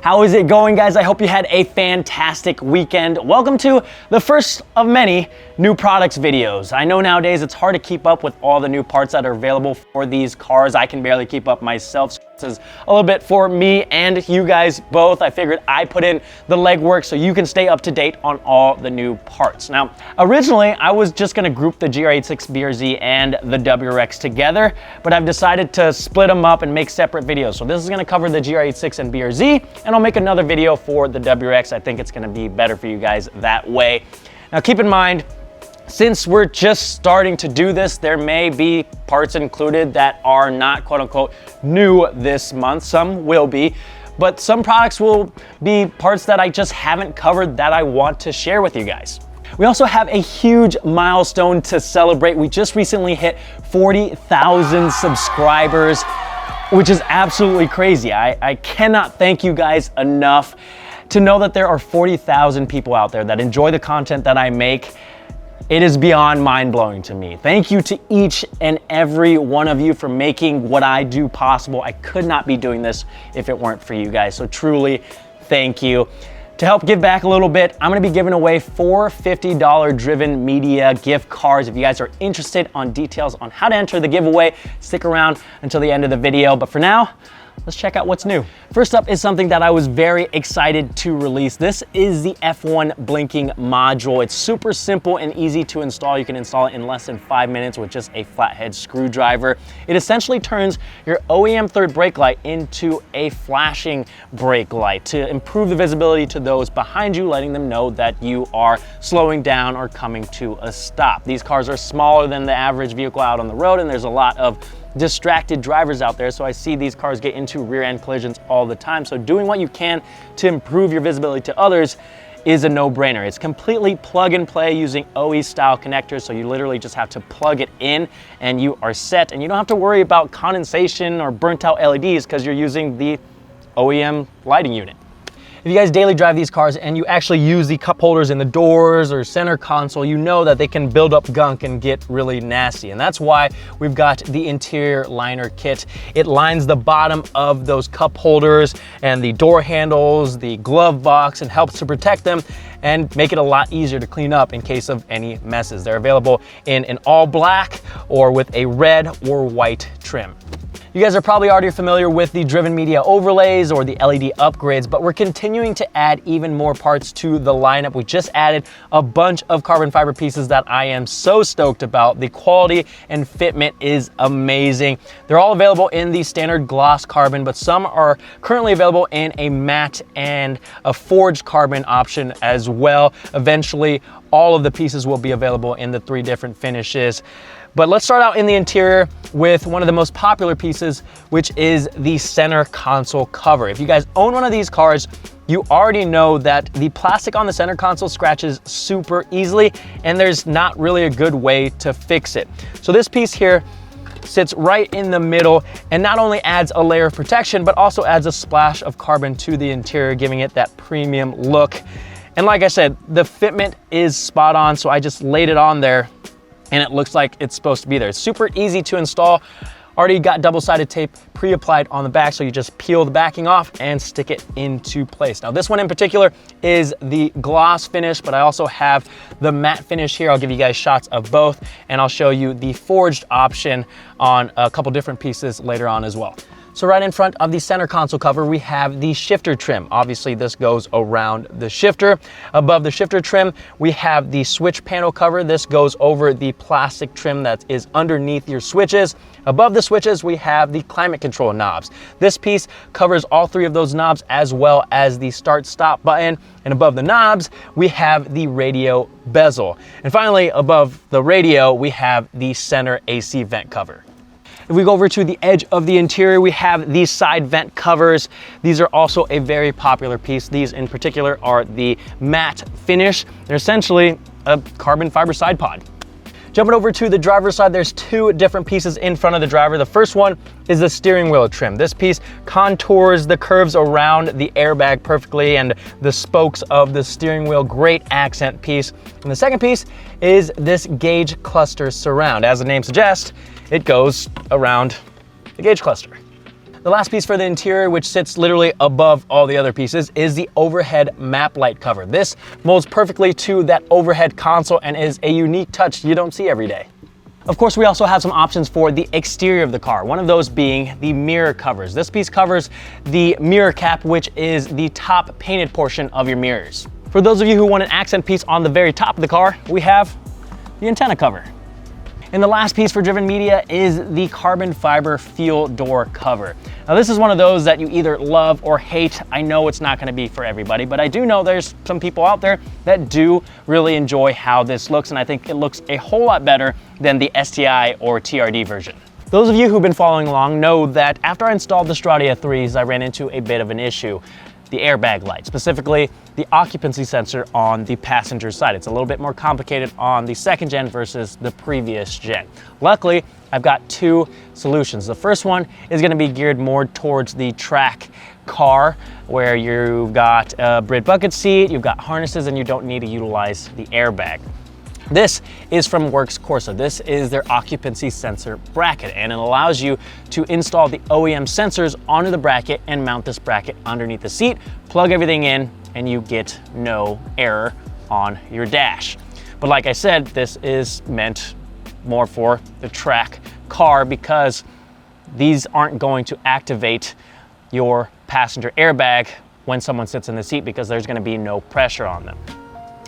How is it going, guys? I hope you had a fantastic weekend. Welcome to the first of many new products videos. I know nowadays it's hard to keep up with all the new parts that are available for these cars. I can barely keep up myself. So this is a little bit for me and you guys both. I figured I put in the legwork so you can stay up to date on all the new parts. Now, originally I was just gonna group the GR86 BRZ and the WRX together, but I've decided to split them up and make separate videos. So this is gonna cover the GR86 and BRZ, and I'll make another video for the WRX. I think it's gonna be better for you guys that way. Now keep in mind, since we're just starting to do this, there may be parts included that are not quote unquote new this month. Some will be, but some products will be parts that I just haven't covered that I want to share with you guys. We also have a huge milestone to celebrate. We just recently hit 40,000 subscribers, which is absolutely crazy. I cannot thank you guys enough to know that there are 40,000 people out there that enjoy the content that I make. It is beyond mind-blowing to me. Thank you to each and every one of you for making what I do possible. I could not be doing this if it weren't for you guys. So truly, thank you. To help give back a little bit, I'm gonna be giving away 4 $50 Driven Media gift cards. If you guys are interested on details on how to enter the giveaway, stick around until the end of the video. But for now, let's check out what's new. First up is something that I was very excited to release. This is the F1 blinking module. It's super simple and easy to install. You can install it in less than 5 minutes with just a flathead screwdriver. It essentially turns your OEM third brake light into a flashing brake light to improve the visibility to those behind you, letting them know that you are slowing down or coming to a stop. These cars are smaller than the average vehicle out on the road, and there's a lot of distracted drivers out there, so I see these cars get into rear-end collisions all the time. So doing what you can to improve your visibility to others is a no-brainer. It's completely plug and play using OE style connectors, so you literally just have to plug it in and you are set, and you don't have to worry about condensation or burnt out LEDs because you're using the OEM lighting unit. If you guys daily drive these cars and you actually use the cup holders in the doors or center console, you know that they can build up gunk and get really nasty. And that's why we've got the interior liner kit. It lines the bottom of those cup holders and the door handles, the glove box, and helps to protect them and make it a lot easier to clean up in case of any messes. They're available in an all black or with a red or white trim. You guys are probably already familiar with the Driven Media overlays or the LED upgrades, but we're continuing to add even more parts to the lineup. We just added a bunch of carbon fiber pieces that I am so stoked about. The quality and fitment is amazing. They're all available in the standard gloss carbon, but some are currently available in a matte and a forged carbon option as well. Eventually, all of the pieces will be available in the 3 different finishes. But let's start out in the interior with one of the most popular pieces, which is the center console cover. If you guys own one of these cars, you already know that the plastic on the center console scratches super easily, and there's not really a good way to fix it. So this piece here sits right in the middle and not only adds a layer of protection, but also adds a splash of carbon to the interior, giving it that premium look. And like I said, the fitment is spot on, so I just laid it on there and it looks like it's supposed to be there. It's super easy to install. Already got double-sided tape pre-applied on the back, so you just peel the backing off and stick it into place. Now this one in particular is the gloss finish, but I also have the matte finish here. I'll give you guys shots of both, and I'll show you the forged option on a couple different pieces later on as well. So right in front of the center console cover, we have the shifter trim. Obviously, this goes around the shifter. Above the shifter trim, we have the switch panel cover. This goes over the plastic trim that is underneath your switches. Above the switches, we have the climate control knobs. This piece covers all 3 of those knobs as well as the start-stop button. And above the knobs, we have the radio bezel. And finally, above the radio, we have the center AC vent cover. If we go over to the edge of the interior, we have these side vent covers. These are also a very popular piece. These in particular are the matte finish. They're essentially a carbon fiber side pod. Jumping over to the driver's side, there's 2 different pieces in front of the driver. The first one is the steering wheel trim. This piece contours the curves around the airbag perfectly and the spokes of the steering wheel. Great accent piece. And the second piece is this gauge cluster surround. As the name suggests, it goes around the gauge cluster. The last piece for the interior, which sits literally above all the other pieces, is the overhead map light cover. This molds perfectly to that overhead console and is a unique touch you don't see every day. Of course, we also have some options for the exterior of the car, one of those being the mirror covers. This piece covers the mirror cap, which is the top painted portion of your mirrors. For those of you who want an accent piece on the very top of the car, we have the antenna cover. And the last piece for Driven Media is the carbon fiber fuel door cover. Now this is one of those that you either love or hate. I know it's not gonna be for everybody, but I do know there's some people out there that do really enjoy how this looks, and I think it looks a whole lot better than the STI or TRD version. Those of you who've been following along know that after I installed the Stradia 3s, I ran into a bit of an issue. The airbag light, specifically the occupancy sensor on the passenger side. It's a little bit more complicated on the second gen versus the previous gen. Luckily, I've got two solutions. The first one is gonna be geared more towards the track car, where you've got a Brit bucket seat, you've got harnesses, and you don't need to utilize the airbag. This is from Works Corsa. This is their occupancy sensor bracket, and it allows you to install the OEM sensors onto the bracket and mount this bracket underneath the seat, plug everything in, and you get no error on your dash. But like I said, this is meant more for the track car because these aren't going to activate your passenger airbag when someone sits in the seat because there's gonna be no pressure on them.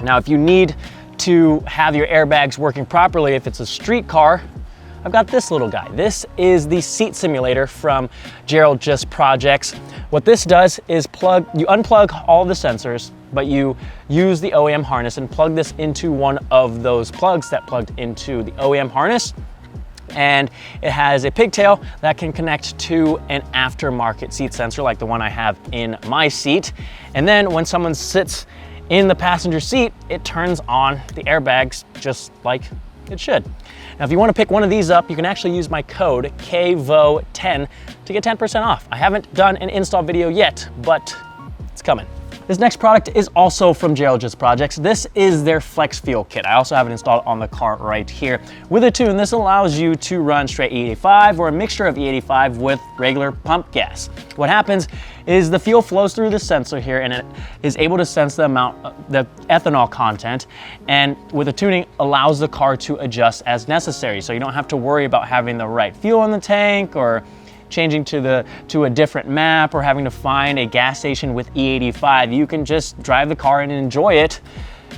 Now, if you need to have your airbags working properly, if it's a street car, I've got this little guy. This is the seat simulator from GeraldJustProjects. What this does is you unplug all the sensors, but you use the OEM harness and plug this into one of those plugs that plugged into the OEM harness. And it has a pigtail that can connect to an aftermarket seat sensor like the one I have in my seat. And then when someone sits in the passenger seat, it turns on the airbags just like it should. Now, if you want to pick one of these up, you can actually use my code KVO10 to get 10% off. I haven't done an install video yet, but it's coming. This next product is also from GeraldJustProjects. This is their Flex Fuel Kit. I also have it installed on the car right here. With a tune, this allows you to run straight E85 or a mixture of E85 with regular pump gas. What happens is the fuel flows through the sensor here and it is able to sense the amount, the ethanol content, and with the tuning allows the car to adjust as necessary. So you don't have to worry about having the right fuel in the tank or changing to a different map or having to find a gas station with E85. You can just drive the car and enjoy it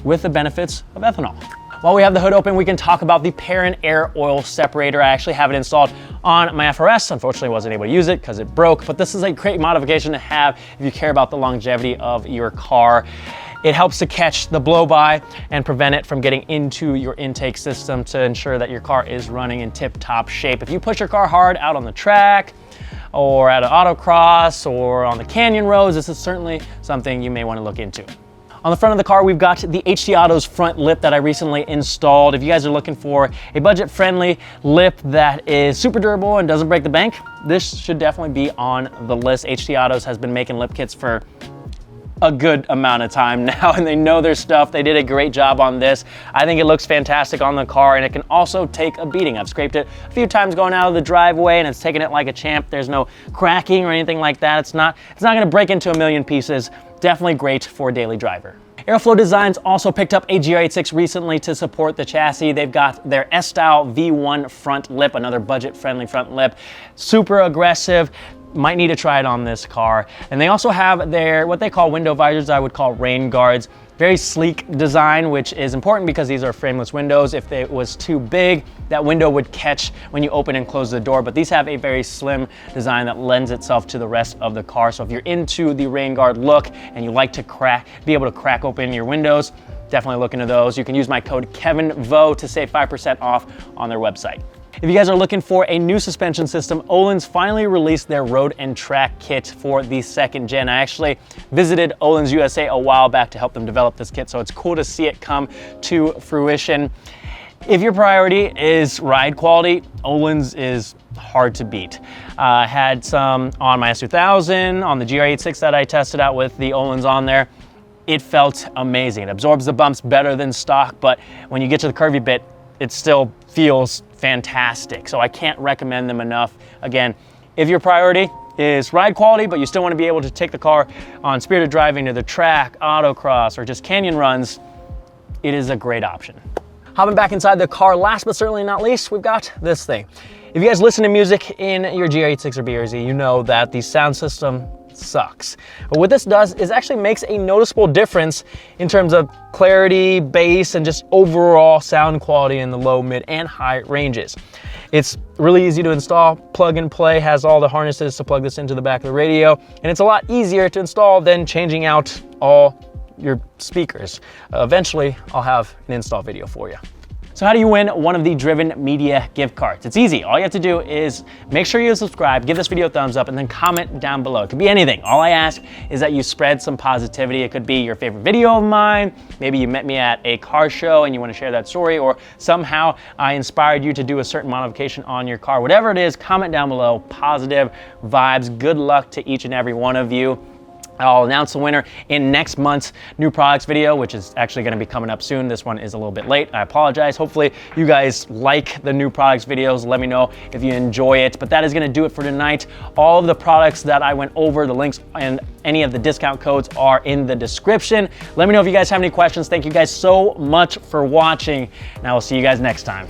with the benefits of ethanol. While we have the hood open, we can talk about the Parent Air Oil Separator. I actually have it installed on my FRS. Unfortunately, wasn't able to use it because it broke, but this is a great modification to have if you care about the longevity of your car. It helps to catch the blow-by and prevent it from getting into your intake system to ensure that your car is running in tip-top shape. If you push your car hard out on the track or at an autocross or on the canyon roads, this is certainly something you may want to look into. On the front of the car, we've got the HD Auto's front lip that I recently installed. If you guys are looking for a budget-friendly lip that is super durable and doesn't break the bank, this should definitely be on the list. HD Auto's has been making lip kits for a good amount of time now, and they know their stuff. They did a great job on this. I think it looks fantastic on the car, and it can also take a beating. I've scraped it a few times going out of the driveway, and it's taking it like a champ. There's no cracking or anything like that. It's not gonna break into a million pieces. Definitely great for a daily driver. Aeroflow Designs also picked up a GR86 recently to support the chassis. They've got their S-Style V1 front lip, another budget-friendly front lip. Super aggressive. Might need to try it on this car. And they also have their, what they call window visors, I would call rain guards. Very sleek design, which is important because these are frameless windows. If it was too big, that window would catch when you open and close the door. But these have a very slim design that lends itself to the rest of the car. So if you're into the rain guard look and you like to be able to crack open your windows, definitely look into those. You can use my code KEVINVO to save 5% off on their website. If you guys are looking for a new suspension system, Owens finally released their Road and Track kit for the second gen. I actually visited Owens USA a while back to help them develop this kit, so it's cool to see it come to fruition. If your priority is ride quality, Owens is hard to beat. I had some on my S2000, on the GR86 that I tested out with the Owens on there. It felt amazing. It absorbs the bumps better than stock, but when you get to the curvy bit, it still feels fantastic. So I can't recommend them enough. Again, if your priority is ride quality, but you still want to be able to take the car on spirited driving to the track, autocross, or just canyon runs, it is a great option. Hopping back inside the car, last but certainly not least, we've got this thing. If you guys listen to music in your GR86 or BRZ, you know that the sound system sucks. But what this does is actually makes a noticeable difference in terms of clarity, bass, and just overall sound quality in the low, mid, and high ranges. It's really easy to install, plug and play, has all the harnesses to plug this into the back of the radio, and it's a lot easier to install than changing out all your speakers. Eventually, I'll have an install video for you. So how do you win one of the Driven Media gift cards? It's easy. All you have to do is make sure you subscribe, give this video a thumbs up, and then comment down below. It could be anything. All I ask is that you spread some positivity. It could be your favorite video of mine. Maybe you met me at a car show and you want to share that story, or somehow I inspired you to do a certain modification on your car. Whatever it is, comment down below. Positive vibes. Good luck to each and every one of you. I'll announce the winner in next month's new products video, which is actually going to be coming up soon. This one is a little bit late. I apologize. Hopefully you guys like the new products videos. Let me know if you enjoy it. But that is going to do it for tonight. All of the products that I went over, the links and any of the discount codes are in the description. Let me know if you guys have any questions. Thank you guys so much for watching, and I will see you guys next time.